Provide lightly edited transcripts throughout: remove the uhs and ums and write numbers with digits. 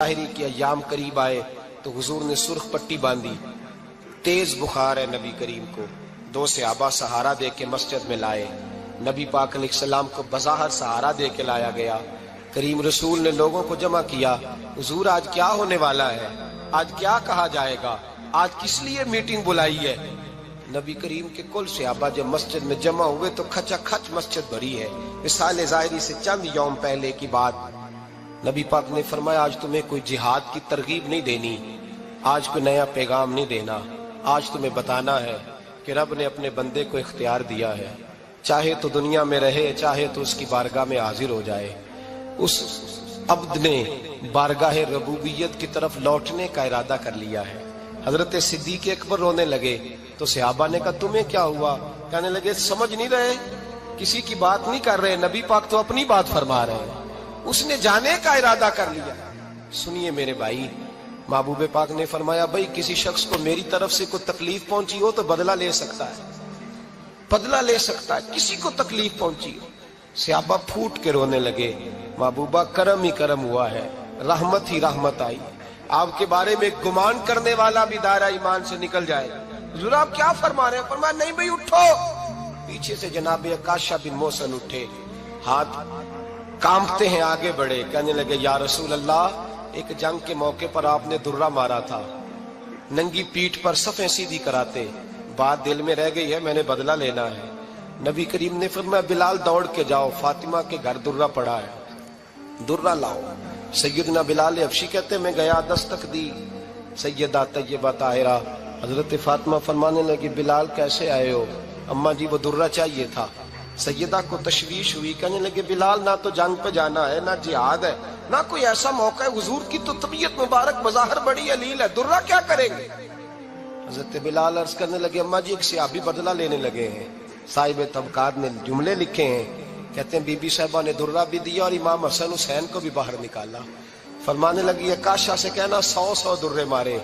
ظاہری کے ایام قریب آئے تو حضور نے سرخ پٹی باندھی، تیز بخار ہے نبی کریم کو، دو صحابہ سہارا دے کے مسجد میں لائے، نبی پاک علیہ السلام کو بظاہر سہارا دے کے لایا گیا۔ کریم رسول نے لوگوں کو جمع کیا، حضور آج کیا ہونے والا ہے، آج کیا کہا جائے گا، آج کس لیے میٹنگ بلائی ہے؟ نبی کریم کے کل صحابہ جب مسجد میں جمع ہوئے تو کھچا کھچ مسجد بھری ہے۔ وصال ظاہری سے چند یوم پہلے کی بات، نبی پاک نے فرمایا آج تمہیں کوئی جہاد کی ترغیب نہیں دینی، آج کوئی نیا پیغام نہیں دینا، آج تمہیں بتانا ہے کہ رب نے اپنے بندے کو اختیار دیا ہے، چاہے تو دنیا میں رہے، چاہے تو اس کی بارگاہ میں حاضر ہو جائے۔ اس عبد نے بارگاہ ربوبیت کی طرف لوٹنے کا ارادہ کر لیا ہے۔ حضرت صدیق اکبر رونے لگے تو صحابہ نے کہا تمہیں کیا ہوا؟ کہنے لگے سمجھ نہیں رہے، کسی کی بات نہیں کر رہے، نبی پاک تو اپنی بات فرما رہے ہیں، اس نے جانے کا ارادہ کر لیا۔ سنیے میرے بھائی، محبوب پاک نے فرمایا بھائی کسی شخص کو میری طرف سے کوئی تکلیف پہنچی ہو تو بدلہ لے سکتا ہے، بدلہ لے سکتا ہے، کسی کو تکلیف پہنچی ہو۔ صحابہ پھوٹ کے رونے لگے، محبوبہ کرم ہی کرم ہوا ہے، رحمت ہی رحمت آئی، آپ کے بارے میں گمان کرنے والا بھی دائرہ ایمان سے نکل جائے گا۔ حضور آپ کیا فرما رہے ہیں؟ فرمایا نہیں بھائی اٹھو۔ پیچھے سے جناب عکاشہ بن محصن اٹھے، ہاتھ کانپتے ہیں، آگے بڑھے، کہنے لگے یا رسول اللہ ایک جنگ کے موقع پر آپ نے درہ مارا تھا، ننگی پیٹھ پر صفیں سیدھی کراتے، بات دل میں رہ گئی ہے، میں نے بدلہ لینا ہے۔ نبی کریم نے فرمایا بلال دوڑ کے جاؤ، فاطمہ کے گھر درہ پڑا ہے، درہ لاؤ۔ سیدنا بلال حبشی کہتے ہیں میں گیا، دستک دی سیدہ طیبہ طاہرہ، حضرت فاطمہ فرمانے لگی بلال کیسے آئے ہو؟ اماں جی وہ درہ چاہیے تھا۔ سیدہ کو تشویش ہوئی، کہنے لگے بلال نہ تو جنگ پہ جانا ہے، نہ جہاد ہے، نہ کوئی ایسا موقع ہے، حضور کی تو طبیعت مبارک بظاہر بڑی علیل ہے، درہ کیا کریں گے؟ حضرت بلال عرض کرنے لگے اماں جی ایک صحابی بدلہ لینے لگے ہیں، صاحب طبقات نے جملے لکھے ہیں، کہتے ہیں بی بی صاحبہ نے درہ بھی دیا اور امام حسن حسین کو بھی باہر نکالا۔ فرمانے لگی عکاشہ سے کہنا 100 درے مارے،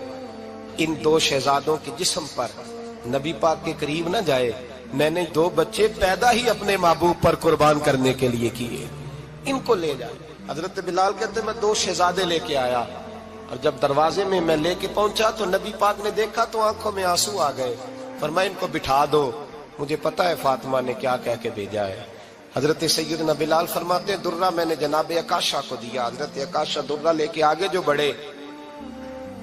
ان دو شہزادوں کے جسم پر نبی پاک کے قریب نہ جائے، میں نے 2 بچے پیدا ہی اپنے محبوب پر قربان کرنے کے لیے کیے، ان کو لے جائے۔ حضرت بلال کہتے ہیں میں 2 شہزادے لے کے آیا، اور جب دروازے میں میں لے کے پہنچا تو نبی پاک نے دیکھا تو آنکھوں میں آنسو آ گئے۔ فرمایا ان کو بٹھا دو، مجھے پتا ہے فاطمہ نے کیا کہہ کے بھیجا ہے۔ حضرت سیدنا بلال فرماتے ہیں درہ میں نے جناب عکاشہ کو دیا، حضرت عکاشہ درہ لے کے آگے جو بڑھے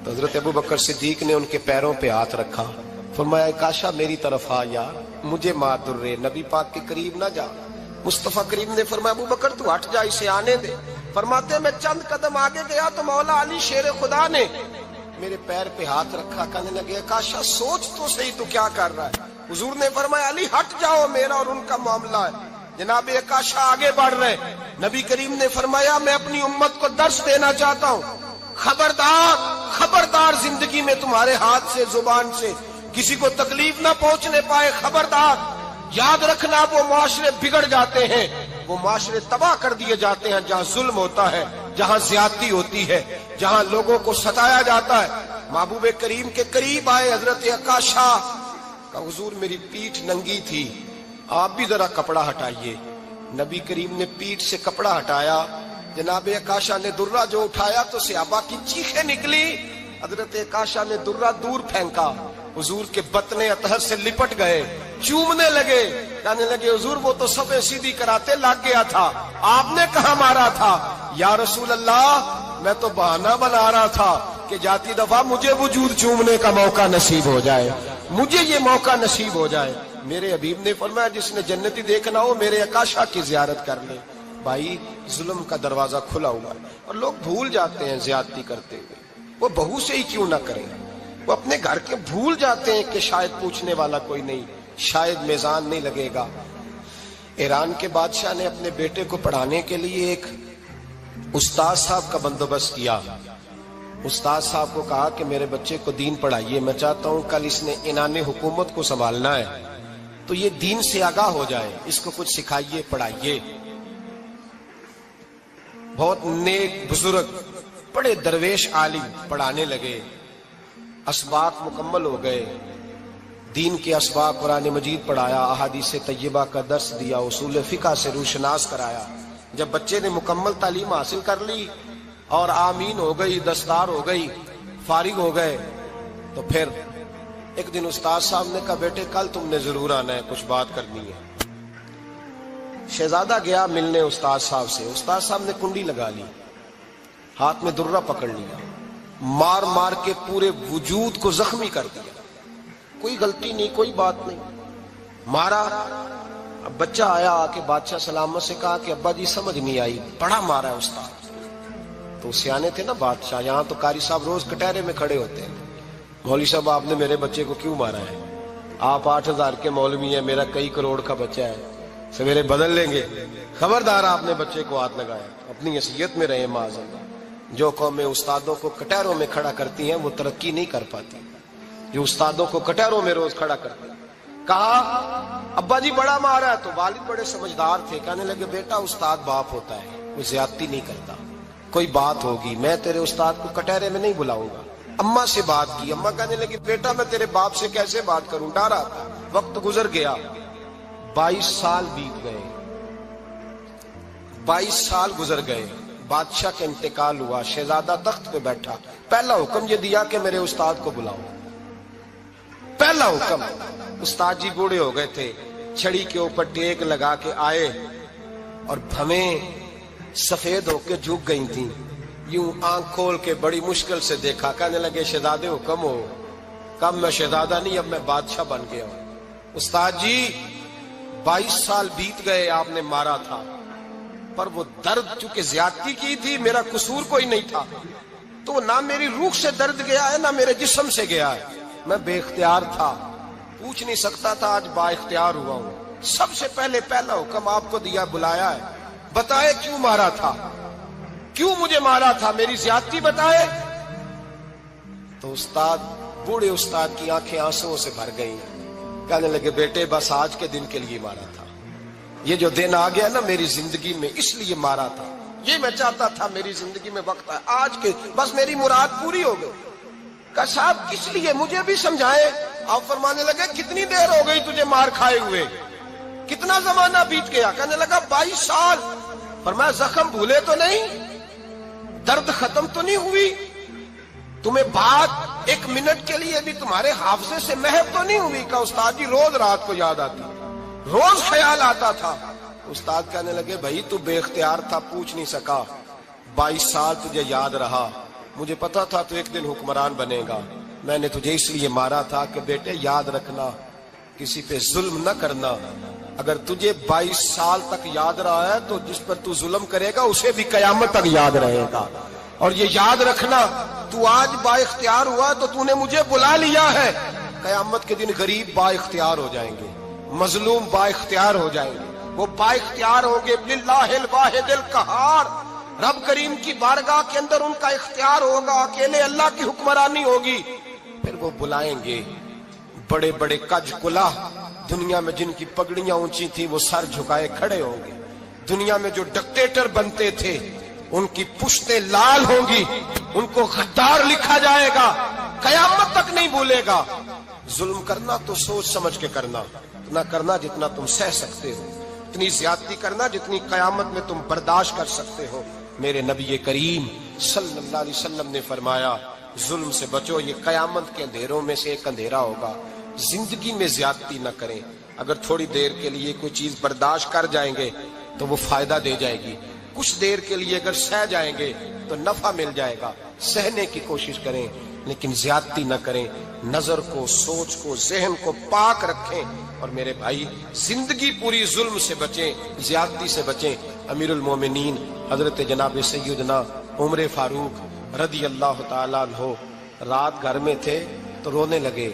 تو حضرت ابو بکر صدیق نے ان کے پیروں پہ ہاتھ رکھا، فرمایا عکاشہ میری طرف آ یار، مجھے مار درے، نبی پاک کے قریب نہ جا۔ مصطفیٰ کریم نے فرمایا ابو بکر تو ہٹ جا، اسے آنے دے۔ فرماتے ہیں میں چند قدم آگے گیا تو مولا علی شیر خدا نے میرے پیر پہ ہاتھ رکھا، کہنے لگے عکاشہ سوچ تو صحیح تو کیا کر رہا ہے؟ حضور نے فرمایا علی ہٹ جاؤ، میرا اور ان کا معاملہ ہے۔ جناب عکاشہ آگے بڑھ رہے، نبی کریم نے فرمایا میں اپنی امت کو درس دینا چاہتا ہوں، خبردار خبردار زندگی میں تمہارے ہاتھ سے زبان سے کسی کو تکلیف نہ پہنچنے پائے، خبردار یاد رکھنا وہ معاشرے بگڑ جاتے ہیں، وہ معاشرے تباہ کر دیے جاتے ہیں جہاں ظلم ہوتا ہے، جہاں زیادتی ہوتی ہے، جہاں لوگوں کو ستایا جاتا ہے۔ محبوب کریم کے قریب آئے حضرت عکاشہ کہ حضور میری پیٹھ ننگی تھی، آپ بھی ذرا کپڑا ہٹائیے۔ نبی کریم نے پیٹھ سے کپڑا ہٹایا، جناب عکاشہ نے درہ جو اٹھایا تو صحابہ کی چیخیں نکلی، حضرت عکاشہ نے درہ دور پھینکا، حضور کے بطن اطہر سے لپٹ گئے، چومنے لگے، کہنے لگے حضور وہ تو صفیں سیدھی کراتے لگ گیا تھا، آپ نے کہاں مارا تھا؟ یا رسول اللہ میں تو بہانہ بنا رہا تھا کہ جاتی دفعہ مجھے وجود چومنے کا موقع نصیب ہو جائے، مجھے یہ موقع نصیب ہو جائے۔ میرے حبیب نے فرمایا جس نے جنتی دیکھنا ہو میرے عکاشہ کی زیارت کر لے۔ بھائی ظلم کا دروازہ کھلا ہوا ہے اور لوگ بھول جاتے ہیں زیادتی کرتے ہوئے، وہ بہو سے ہی کیوں نہ کریں، وہ اپنے گھر کے بھول جاتے ہیں کہ شاید پوچھنے والا کوئی نہیں، شاید میزان نہیں لگے گا۔ ایران کے بادشاہ نے اپنے بیٹے کو پڑھانے کے لیے ایک استاد صاحب کا بندوبست کیا۔ استاد صاحب کو کہا کہ میرے بچے کو دین پڑھائیے، میں چاہتا ہوں کل اس نے عنان حکومت کو سنبھالنا ہے تو یہ دین سے آگاہ ہو جائے، اس کو کچھ سکھائیے پڑھائیے۔ بہت نیک بزرگ بڑے درویش عالم پڑھانے لگے، اسباق مکمل ہو گئے، دین کے اسباق قرآن مجید پڑھایا، احادیث طیبہ کا درس دیا، اصول فقہ سے روشناس کرایا۔ جب بچے نے مکمل تعلیم حاصل کر لی اور آمین ہو گئی، دستار ہو گئی، فارغ ہو گئے، تو پھر ایک دن استاد صاحب نے کہا بیٹے کل تم نے ضرور آنا ہے، کچھ بات کرنی ہے۔ شہزادہ گیا ملنے استاد صاحب سے، استاد صاحب نے کنڈی لگا لی، ہاتھ میں درہ پکڑ لیا، مار مار کے پورے وجود کو زخمی کر دیا، کوئی غلطی نہیں، کوئی بات نہیں، مارا۔ اب بچہ آیا آ کے بادشاہ سلامت سے کہا کہ ابا جی سمجھ نہیں آئی، بڑا مارا ہے استاد۔ تو سیانے تھے نا بادشاہ، یہاں تو قاری صاحب روز کٹہرے میں کھڑے ہوتے ہیں، مولوی صاحب آپ نے میرے بچے کو کیوں مارا ہے؟ آپ 8,000 کے مولوی ہیں، میرا کئی کروڑ کا بچہ ہے، سویرے بدل لیں گے، خبردار آپ نے بچے کو ہاتھ لگایا، اپنی حیثیت میں رہے معاذ اللہ۔ جو قومیں استادوں کو کٹہروں میں کھڑا کرتی ہیں وہ ترقی نہیں کر پاتی، جو استادوں کو کٹہروں میں روز کھڑا کرتے ہیں۔ کہا ابا جی بڑا مارا ہے، تو والد بڑے سمجھدار تھے، کہنے لگے بیٹا استاد باپ ہوتا ہے، وہ زیادتی نہیں کرتا، کوئی بات ہوگی میں تیرے استاد کو کٹہرے میں نہیں بلاؤں گا۔ اماں سے بات کی، اماں کہنے لگی بیٹا میں تیرے باپ سے کیسے بات کروں، ڈرا تھا۔ وقت گزر گیا، 22 سال بیت گئے، 22 سال گزر گئے، بادشاہ کا انتقال ہوا، شہزادہ تخت پہ بیٹھا، پہلا حکم یہ دیا کہ میرے استاد کو بلاؤ، پہلا حکم۔ استاد جی بوڑھے ہو گئے تھے، چھڑی کے اوپر ٹیک لگا کے آئے اور بھویں سفید ہو کے جھک گئی تھیں، یوں آنکھ کھول کے بڑی مشکل سے دیکھا، کہنے لگے شہزادے حکم ہو۔ کب میں شہزادہ نہیں، اب میں بادشاہ بن گیا ہوں۔ استاد جی 22 سال بیت گئے، آپ نے مارا تھا، پر وہ درد چونکہ زیادتی کی تھی، میرا قصور کوئی نہیں تھا، تو نہ میری روح سے درد گیا ہے نہ میرے جسم سے گیا ہے، میں بے اختیار تھا، پوچھ نہیں سکتا تھا، آج با اختیار ہوا ہوں۔ سب سے پہلے پہلا حکم آپ کو دیا، بلایا ہے، بتائے کیوں مارا تھا، کیوں مجھے مارا تھا، میری زیادتی بتائے۔ تو استاد، بوڑھے استاد کی آنکھیں آنسوؤں سے بھر گئی، کہنے لگے بیٹے بس آج کے دن کے لیے مارا تھا، یہ جو دن آ گیا نا میری زندگی میں اس لیے مارا تھا، یہ میں چاہتا تھا میری زندگی میں وقت آئے، آج کے بس میری مراد پوری ہو گئی۔ کہا صاحب کس لیے، مجھے بھی سمجھائے۔ آپ فرمانے لگے کتنی دیر ہو گئی تجھے مار کھائے ہوئے، کتنا زمانہ بیت گیا؟ کہنے لگا 22 سال۔ فرمایا زخم بھولے تو نہیں، درد ختم تو نہیں ہوئی، تمہیں بات 1 منٹ کے لیے بھی تمہارے حافظے سے محو تو نہیں ہوئی؟ کہا استاد جی روز رات کو یاد آتی، روز خیال آتا تھا۔ استاد کہنے لگے بھائی تو بے اختیار تھا، پوچھ نہیں سکا، 22 سال تجھے یاد رہا، مجھے پتا تھا تو ایک دن حکمران بنے گا، میں نے تجھے اس لیے مارا تھا کہ بیٹے یاد رکھنا، کسی پہ ظلم نہ کرنا، اگر تجھے 22 سال تک یاد رہا ہے تو جس پر تو ظلم کرے گا اسے بھی قیامت تک یاد رہے گا، اور یہ یاد رکھنا تو آج با اختیار ہوا تو تو نے مجھے بلا لیا ہے، قیامت کے دن غریب با اختیار ہو جائیں گے، مظلوم با اختیار ہو جائیں گے، وہ با اختیار ہوں گے، للہ الواحد القہار، رب کریم کی بارگاہ کے اندر ان کا اختیار ہوگا، اکیلے اللہ کی حکمرانی ہوگی، پھر وہ بلائیں گے، بڑے بڑے کج کلاہ دنیا میں جن کی پگڑیاں اونچی تھی وہ سر جھکائے کھڑے ہوں گے، دنیا میں جو ڈکٹیٹر بنتے تھے ان کی پشتیں لال ہوں گی، ان کو غدار لکھا جائے گا، قیامت تک نہیں بھولے گا۔ ظلم کرنا تو سوچ سمجھ کے کرنا، اتنا کرنا جتنا تم سہ سکتے ہو، اتنی زیادتی کرنا جتنی قیامت میں تم برداشت کر سکتے ہو۔ میرے نبی کریم صلی اللہ علیہ وسلم نے فرمایا ظلم سے بچو، یہ قیامت کے اندھیروں میں سے ایک اندھیرا ہوگا، زندگی میں زیادتی نہ کریں، اگر تھوڑی دیر کے لیے کوئی چیز برداشت کر جائیں گے تو وہ فائدہ دے جائے گی، کچھ دیر کے لیے اگر سہ جائیں گے تو نفع مل جائے گا، سہنے کی کوشش کریں لیکن زیادتی نہ کریں، نظر کو، سوچ کو، ذہن کو پاک رکھیں، اور میرے بھائی زندگی پوری ظلم سے بچیں، زیادتی سے بچیں۔ امیر المومنین حضرت جناب سیدنا عمر فاروق رضی اللہ تعالیٰ عنہ رات گھر میں تھے تو رونے لگے،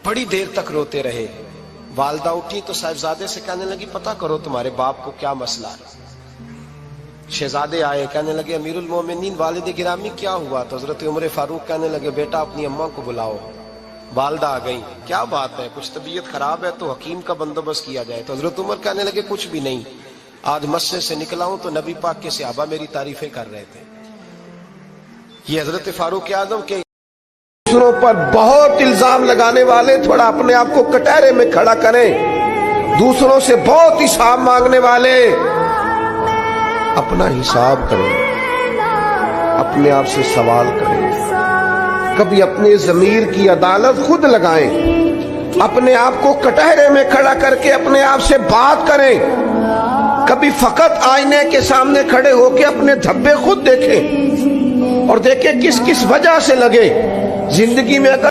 بڑی دیر تک روتے رہے، والدہ اٹھی تو صاحبزادے سے کہنے لگی پتہ کرو تمہارے باپ کو کیا مسئلہ ہے۔ شہزادے آئے، کہنے لگے امیر المومنین والد گرامی کیا ہوا؟ تو حضرت عمر فاروق کہنے لگے بیٹا اپنی اماں کو بلاؤ۔ والدہ آ گئی، کیا بات ہے، کچھ طبیعت خراب ہے تو حکیم کا بندوبست کیا جائے۔ تو حضرت عمر کہنے لگے کچھ بھی نہیں، آج مسجد سے نکلا ہوں تو نبی پاک کے صحابہ میری تعریفیں کر رہے تھے۔ یہ حضرت فاروق اعظم کے دوسروں پر بہت الزام لگانے والے تھوڑا اپنے آپ کو کٹہرے میں کھڑا کریں، دوسروں سے بہت حساب مانگنے والے اپنا حساب کریں، اپنے آپ سے سوال کریں، کبھی اپنے ضمیر کی عدالت خود لگائیں، اپنے آپ کو کٹہرے میں کھڑا کر کے اپنے آپ سے بات کریں، کبھی فقط آئینے کے سامنے کھڑے ہو کے اپنے دھبے خود دیکھیں اور دیکھیں کس کس وجہ سے لگے۔ زندگی میں اگر